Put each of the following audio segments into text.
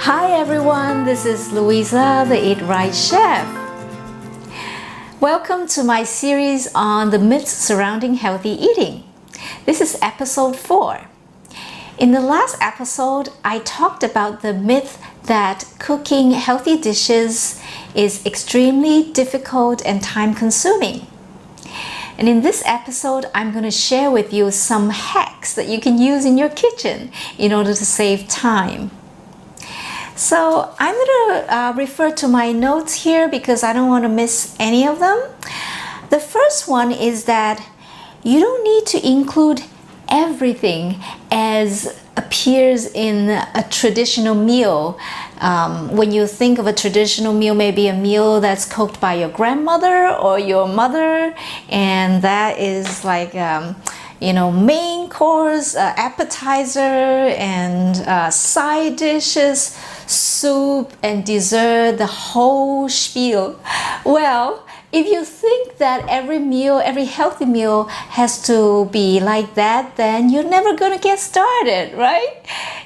Hi everyone, this is Louisa, the Eat Right Chef. Welcome to my series on the myths surrounding healthy eating. This is episode 4. In the last episode, I talked about the myth that cooking healthy dishes is extremely difficult and time-consuming. And in this episode, I'm going to share with you some hacks that you can use in your kitchen in order to save time. So I'm going to refer to my notes here because I don't want to miss any of them. The first one is that you don't need to include everything as appears in a traditional meal. When you think of a traditional meal, maybe a meal that's cooked by your grandmother or your mother, and that is like main course, appetizer, and side dishes, soup and dessert, the whole spiel. Well, if you think that every meal, every healthy meal has to be like that, then you're never gonna get started, right?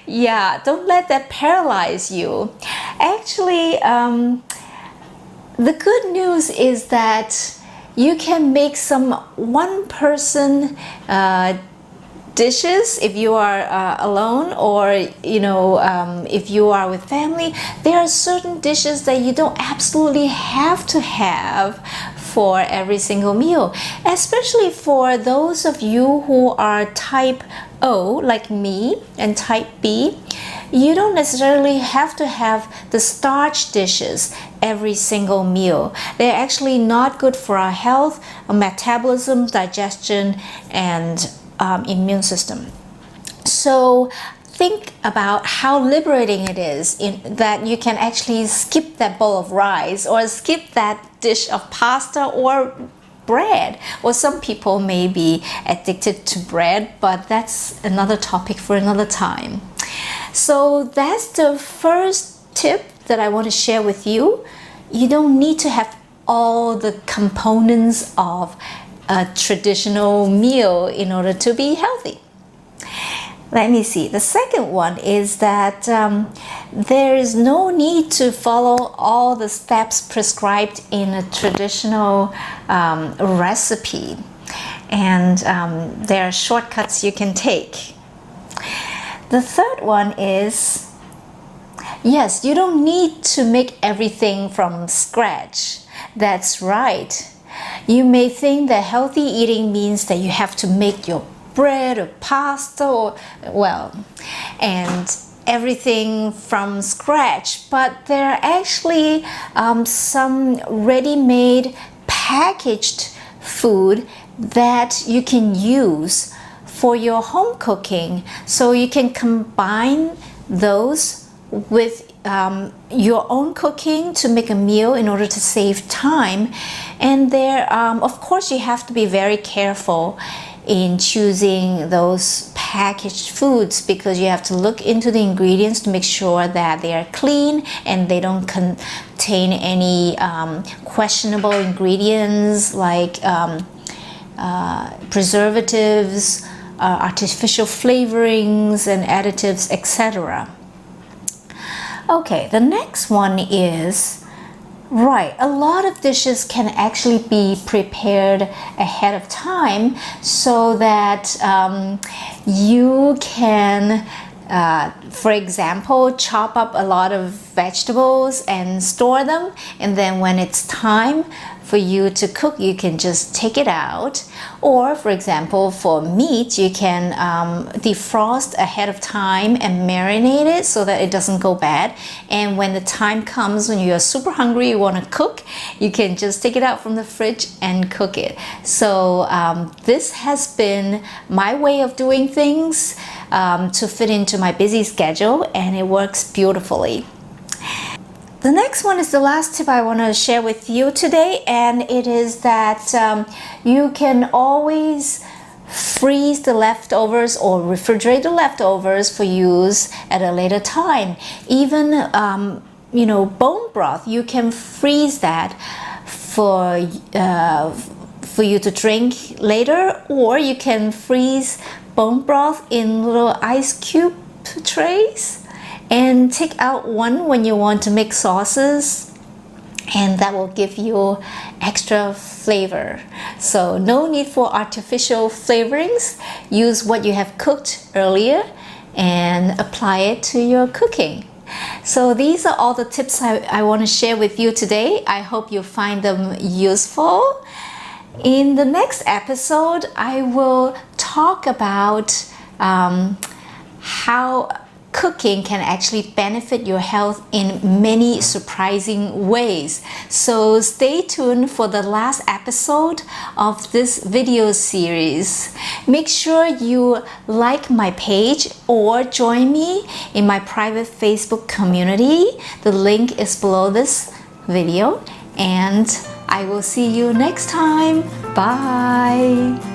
Yeah, don't let that paralyze you. Actually, the good news is that you can make some one-person dishes if you are alone, or if you are with family. There are certain dishes that you don't absolutely have to have for every single meal, especially for those of you who are type O like me and type B. You don't necessarily have to have the starch dishes every single meal. They're actually not good for our health, metabolism, digestion, and immune system. So think about how liberating it is that you can actually skip that bowl of rice or skip that dish of pasta or bread. Or some people may be addicted to bread, but that's another topic for another time. So that's the first tip that I want to share with you. You don't need to have all the components of a traditional meal in order to be healthy. Let me see. The second one is that there is no need to follow all the steps prescribed in a traditional recipe, and there are shortcuts you can take. The third one is, yes, you don't need to make everything from scratch. That's right. You may think that healthy eating means that you have to make your bread or pasta and everything from scratch, but there are actually some ready-made packaged food that you can use for your home cooking. So you can combine those with your own cooking to make a meal in order to save time. And there, of course, you have to be very careful in choosing those packaged foods because you have to look into the ingredients to make sure that they are clean and they don't contain any questionable ingredients like preservatives, artificial flavorings and additives, etc. Okay, the next one is, right, a lot of dishes can actually be prepared ahead of time so that you can, for example, chop up a lot of vegetables and store them, and then when it's time for you to cook, you can just take it out. Or for example, for meat, you can defrost ahead of time and marinate it so that it doesn't go bad. And when the time comes when you're super hungry, you want to cook, you can just take it out from the fridge and cook it. So this has been my way of doing things to fit into my busy schedule, and it works beautifully. The next one is the last tip I want to share with you today, and it is that you can always freeze the leftovers or refrigerate the leftovers for use at a later time. Even bone broth, you can freeze that for you to drink later, or you can freeze bone broth in little ice cube trays and take out one when you want to make sauces, and that will give you extra flavor. So no need for artificial flavorings. Use what you have cooked earlier and apply it to your cooking. So these are all the tips I want to share with you today. I hope you find them useful. In the next episode, I will talk about how cooking can actually benefit your health in many surprising ways. So stay tuned for the last episode of this video series. Make sure you like my page or join me in my private Facebook community. The link is below this video, and I will see you next time. Bye.